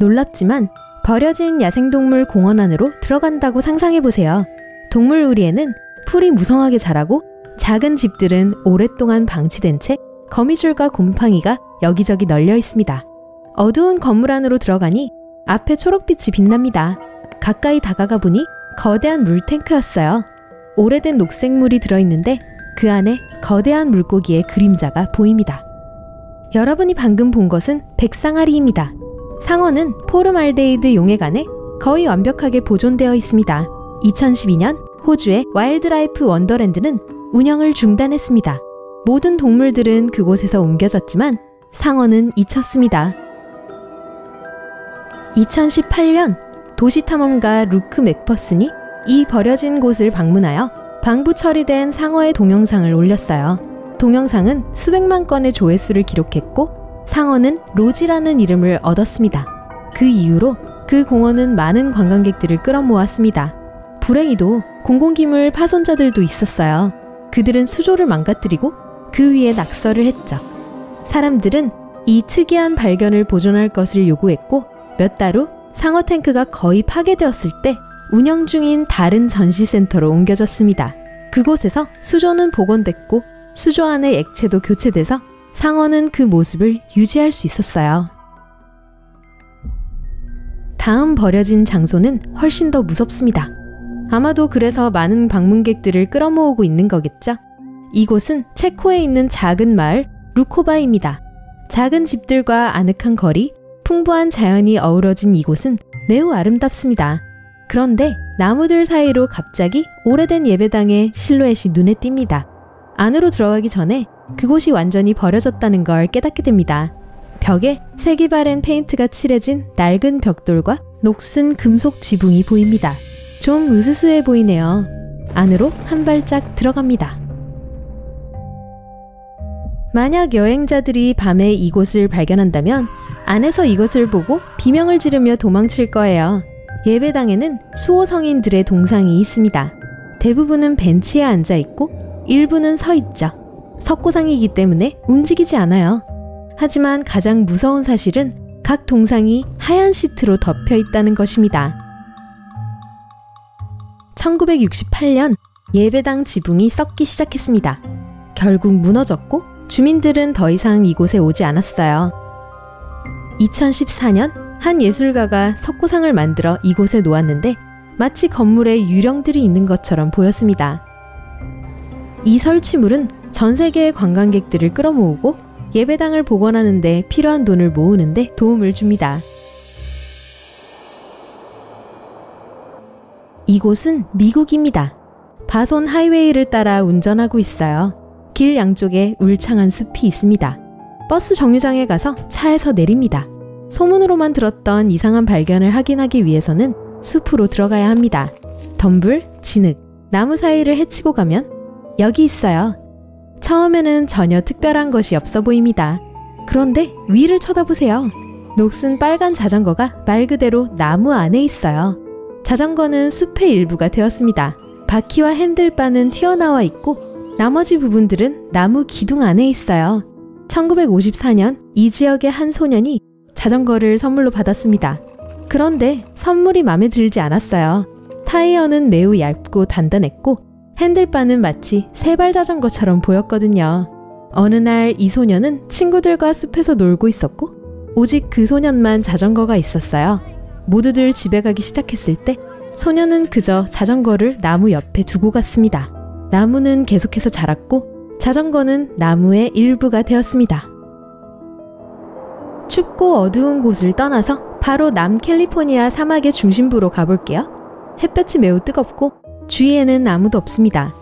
놀랍지만 버려진 야생동물 공원 안으로 들어간다고 상상해보세요. 동물우리에는 풀이 무성하게 자라고 작은 집들은 오랫동안 방치된 채 거미줄과 곰팡이가 여기저기 널려 있습니다. 어두운 건물 안으로 들어가니 앞에 초록빛이 빛납니다. 가까이 다가가 보니 거대한 물탱크였어요. 오래된 녹색물이 들어있는데 그 안에 거대한 물고기의 그림자가 보입니다. 여러분이 방금 본 것은 백상아리입니다. 상어는 포름알데히드 용액 안에 거의 완벽하게 보존되어 있습니다. 2012년 호주의 와일드라이프 원더랜드는 운영을 중단했습니다. 모든 동물들은 그곳에서 옮겨졌지만 상어는 잊혔습니다. 2018년 도시탐험가 루크 맥퍼슨이 이 버려진 곳을 방문하여 방부 처리된 상어의 동영상을 올렸어요. 동영상은 수백만 건의 조회수를 기록했고 상어는 로지라는 이름을 얻었습니다. 그 이후로 그 공원은 많은 관광객들을 끌어모았습니다. 불행히도 공공기물 파손자들도 있었어요. 그들은 수조를 망가뜨리고 그 위에 낙서를 했죠. 사람들은 이 특이한 발견을 보존할 것을 요구했고 몇 달 후 상어 탱크가 거의 파괴되었을 때 운영 중인 다른 전시센터로 옮겨졌습니다. 그곳에서 수조는 복원됐고 수조 안의 액체도 교체돼서 상어는 그 모습을 유지할 수 있었어요. 다음 버려진 장소는 훨씬 더 무섭습니다. 아마도 그래서 많은 방문객들을 끌어모으고 있는 거겠죠? 이곳은 체코에 있는 작은 마을 루코바입니다. 작은 집들과 아늑한 거리, 풍부한 자연이 어우러진 이곳은 매우 아름답습니다. 그런데 나무들 사이로 갑자기 오래된 예배당의 실루엣이 눈에 띕니다. 안으로 들어가기 전에 그곳이 완전히 버려졌다는 걸 깨닫게 됩니다. 벽에 색이 바랜 페인트가 칠해진 낡은 벽돌과 녹슨 금속 지붕이 보입니다. 좀 으스스해 보이네요. 안으로 한 발짝 들어갑니다. 만약 여행자들이 밤에 이곳을 발견한다면 안에서 이것을 보고 비명을 지르며 도망칠 거예요. 예배당에는 수호 성인들의 동상이 있습니다. 대부분은 벤치에 앉아 있고 일부는 서 있죠. 석고상이기 때문에 움직이지 않아요. 하지만 가장 무서운 사실은 각 동상이 하얀 시트로 덮여 있다는 것입니다. 1968년 예배당 지붕이 썩기 시작했습니다. 결국 무너졌고 주민들은 더 이상 이곳에 오지 않았어요. 2014년 한 예술가가 석고상을 만들어 이곳에 놓았는데 마치 건물에 유령들이 있는 것처럼 보였습니다. 이 설치물은 전 세계의 관광객들을 끌어모으고 예배당을 복원하는 데 필요한 돈을 모으는 데 도움을 줍니다. 이곳은 미국입니다. 바손 하이웨이를 따라 운전하고 있어요. 길 양쪽에 울창한 숲이 있습니다. 버스 정류장에 가서 차에서 내립니다. 소문으로만 들었던 이상한 발견을 확인하기 위해서는 숲으로 들어가야 합니다. 덤불, 진흙, 나무 사이를 헤치고 가면 여기 있어요. 처음에는 전혀 특별한 것이 없어 보입니다. 그런데 위를 쳐다보세요. 녹슨 빨간 자전거가 말 그대로 나무 안에 있어요. 자전거는 숲의 일부가 되었습니다. 바퀴와 핸들바는 튀어나와 있고 나머지 부분들은 나무 기둥 안에 있어요. 1954년 이 지역의 한 소년이 자전거를 선물로 받았습니다. 그런데 선물이 마음에 들지 않았어요. 타이어는 매우 얇고 단단했고 핸들바는 마치 세발 자전거처럼 보였거든요. 어느 날 이 소년은 친구들과 숲에서 놀고 있었고 오직 그 소년만 자전거가 있었어요. 모두들 집에 가기 시작했을 때 소년은 그저 자전거를 나무 옆에 두고 갔습니다. 나무는 계속해서 자랐고 자전거는 나무의 일부가 되었습니다. 춥고 어두운 곳을 떠나서 바로 남캘리포니아 사막의 중심부로 가볼게요. 햇볕이 매우 뜨겁고 주위에는 아무도 없습니다.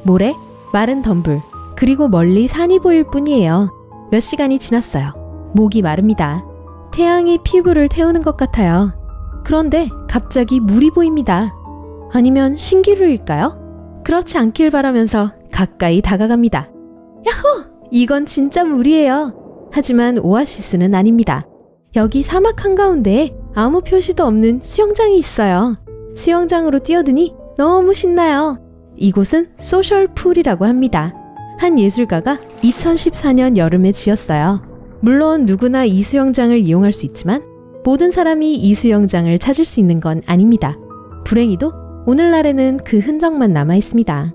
모래, 마른 덤불, 그리고 멀리 산이 보일 뿐이에요. 몇 시간이 지났어요. 목이 마릅니다. 태양이 피부를 태우는 것 같아요. 그런데 갑자기 물이 보입니다. 아니면 신기루일까요? 그렇지 않길 바라면서 가까이 다가갑니다. 야호! 이건 진짜 물이에요. 하지만 오아시스는 아닙니다. 여기 사막 한가운데에 아무 표시도 없는 수영장이 있어요. 수영장으로 뛰어드니 너무 신나요. 이곳은 소셜풀이라고 합니다. 한 예술가가 2014년 여름에 지었어요. 물론 누구나 이 수영장을 이용할 수 있지만 모든 사람이 이 수영장을 찾을 수 있는 건 아닙니다. 불행히도 오늘날에는 그 흔적만 남아 있습니다.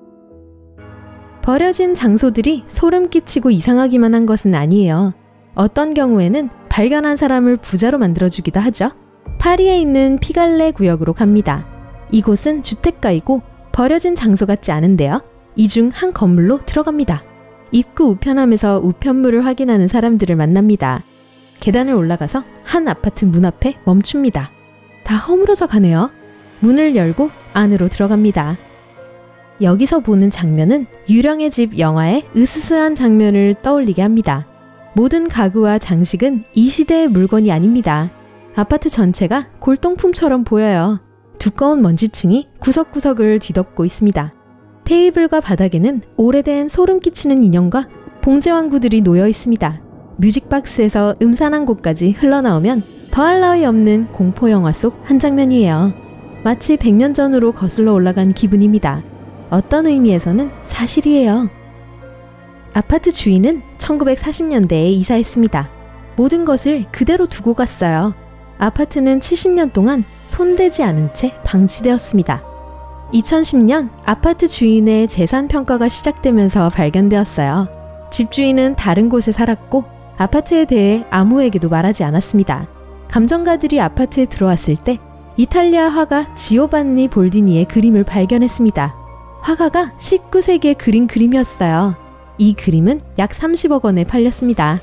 버려진 장소들이 소름 끼치고 이상하기만 한 것은 아니에요. 어떤 경우에는 발견한 사람을 부자로 만들어주기도 하죠. 파리에 있는 피갈레 구역으로 갑니다. 이곳은 주택가이고 버려진 장소 같지 않은데요. 이 중 한 건물로 들어갑니다. 입구 우편함에서 우편물을 확인하는 사람들을 만납니다. 계단을 올라가서 한 아파트 문 앞에 멈춥니다. 다 허물어져 가네요. 문을 열고 안으로 들어갑니다. 여기서 보는 장면은 유령의 집 영화의 으스스한 장면을 떠올리게 합니다. 모든 가구와 장식은 이 시대의 물건이 아닙니다. 아파트 전체가 골동품처럼 보여요. 두꺼운 먼지층이 구석구석을 뒤덮고 있습니다. 테이블과 바닥에는 오래된 소름 끼치는 인형과 봉제왕구들이 놓여 있습니다. 뮤직박스에서 음산한 곡까지 흘러나오면 더할 나위 없는 공포영화 속 한 장면이에요. 마치 100년 전으로 거슬러 올라간 기분입니다. 어떤 의미에서는 사실이에요. 아파트 주인은 1940년대에 이사했습니다. 모든 것을 그대로 두고 갔어요. 아파트는 70년 동안 손대지 않은 채 방치되었습니다. 2010년 아파트 주인의 재산 평가가 시작되면서 발견되었어요. 집주인은 다른 곳에 살았고 아파트에 대해 아무에게도 말하지 않았습니다. 감정가들이 아파트에 들어왔을 때 이탈리아 화가 지오반니 볼디니의 그림을 발견했습니다. 화가가 19세기에 그린 그림이었어요. 이 그림은 약 30억 원에 팔렸습니다.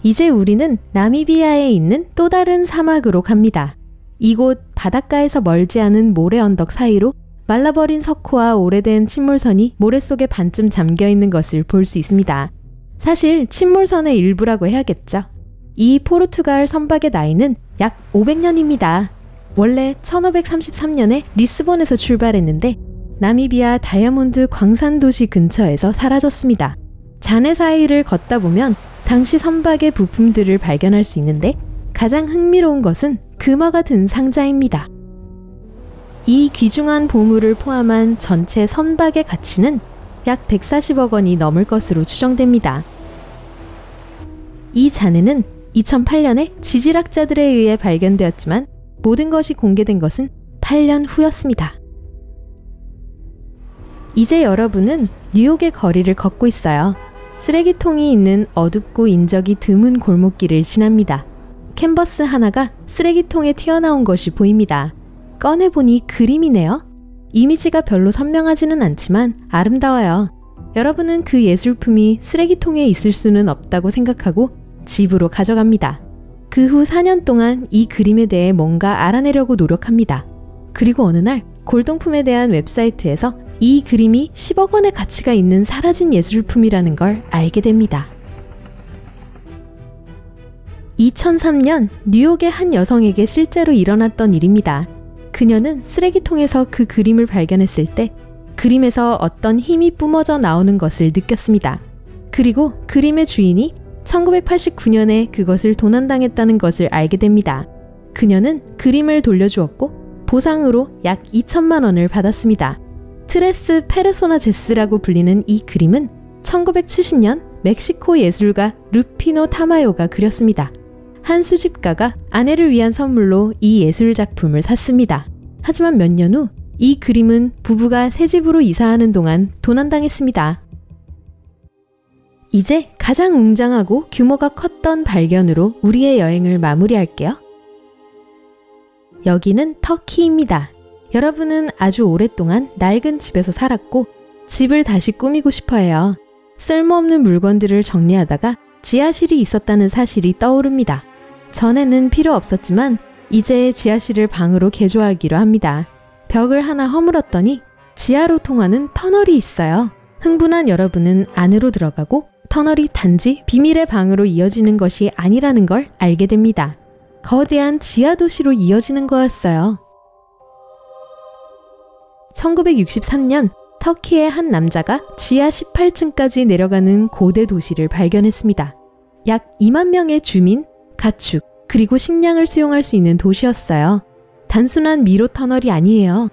이제 우리는 나미비아에 있는 또 다른 사막으로 갑니다. 이곳 바닷가에서 멀지 않은 모래 언덕 사이로 말라버린 석호와 오래된 침몰선이 모래 속에 반쯤 잠겨있는 것을 볼 수 있습니다. 사실 침몰선의 일부라고 해야겠죠. 이 포르투갈 선박의 나이는 약 500년입니다. 원래 1533년에 리스본에서 출발했는데 나미비아 다이아몬드 광산도시 근처에서 사라졌습니다. 잔해 사이를 걷다 보면 당시 선박의 부품들을 발견할 수 있는데 가장 흥미로운 것은 금화가 든 상자입니다. 이 귀중한 보물을 포함한 전체 선박의 가치는 약 140억 원이 넘을 것으로 추정됩니다. 이 잔해는 2008년에 지질학자들에 의해 발견되었지만 모든 것이 공개된 것은 8년 후였습니다. 이제 여러분은 뉴욕의 거리를 걷고 있어요. 쓰레기통이 있는 어둡고 인적이 드문 골목길을 지납니다. 캔버스 하나가 쓰레기통에 튀어나온 것이 보입니다. 꺼내보니 그림이네요. 이미지가 별로 선명하지는 않지만 아름다워요. 여러분은 그 예술품이 쓰레기통에 있을 수는 없다고 생각하고 집으로 가져갑니다. 그 후 4년 동안 이 그림에 대해 뭔가 알아내려고 노력합니다. 그리고 어느 날 골동품에 대한 웹사이트에서 이 그림이 10억 원의 가치가 있는 사라진 예술품이라는 걸 알게 됩니다. 2003년 뉴욕의 한 여성에게 실제로 일어났던 일입니다. 그녀는 쓰레기통에서 그 그림을 발견했을 때 그림에서 어떤 힘이 뿜어져 나오는 것을 느꼈습니다. 그리고 그림의 주인이 1989년에 그것을 도난당했다는 것을 알게 됩니다. 그녀는 그림을 돌려주었고 보상으로 약 2천만 원을 받았습니다. 트레스 페르소나제스라고 불리는 이 그림은 1970년 멕시코 예술가 루피노 타마요가 그렸습니다. 한 수집가가 아내를 위한 선물로 이 예술작품을 샀습니다. 하지만 몇 년 후 이 그림은 부부가 새 집으로 이사하는 동안 도난당했습니다. 이제 가장 웅장하고 규모가 컸던 발견으로 우리의 여행을 마무리할게요. 여기는 터키입니다. 여러분은 아주 오랫동안 낡은 집에서 살았고 집을 다시 꾸미고 싶어 해요. 쓸모없는 물건들을 정리하다가 지하실이 있었다는 사실이 떠오릅니다. 전에는 필요 없었지만 이제 지하실을 방으로 개조하기로 합니다. 벽을 하나 허물었더니 지하로 통하는 터널이 있어요. 흥분한 여러분은 안으로 들어가고 터널이 단지 비밀의 방으로 이어지는 것이 아니라는 걸 알게 됩니다. 거대한 지하 도시로 이어지는 거였어요. 1963년 터키의 한 남자가 지하 18층까지 내려가는 고대 도시를 발견했습니다. 약 2만 명의 주민, 가축, 그리고 식량을 수용할 수 있는 도시였어요. 단순한 미로 터널이 아니에요.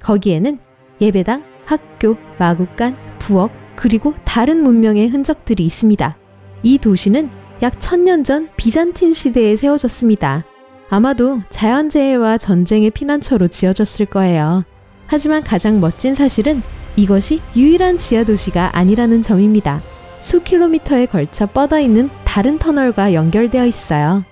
거기에는 예배당, 학교, 마구간, 부엌, 그리고 다른 문명의 흔적들이 있습니다. 이 도시는 약 1000년 전 비잔틴 시대에 세워졌습니다. 아마도 자연재해와 전쟁의 피난처로 지어졌을 거예요. 하지만 가장 멋진 사실은 이것이 유일한 지하도시가 아니라는 점입니다. 수 킬로미터에 걸쳐 뻗어있는 다른 터널과 연결되어 있어요.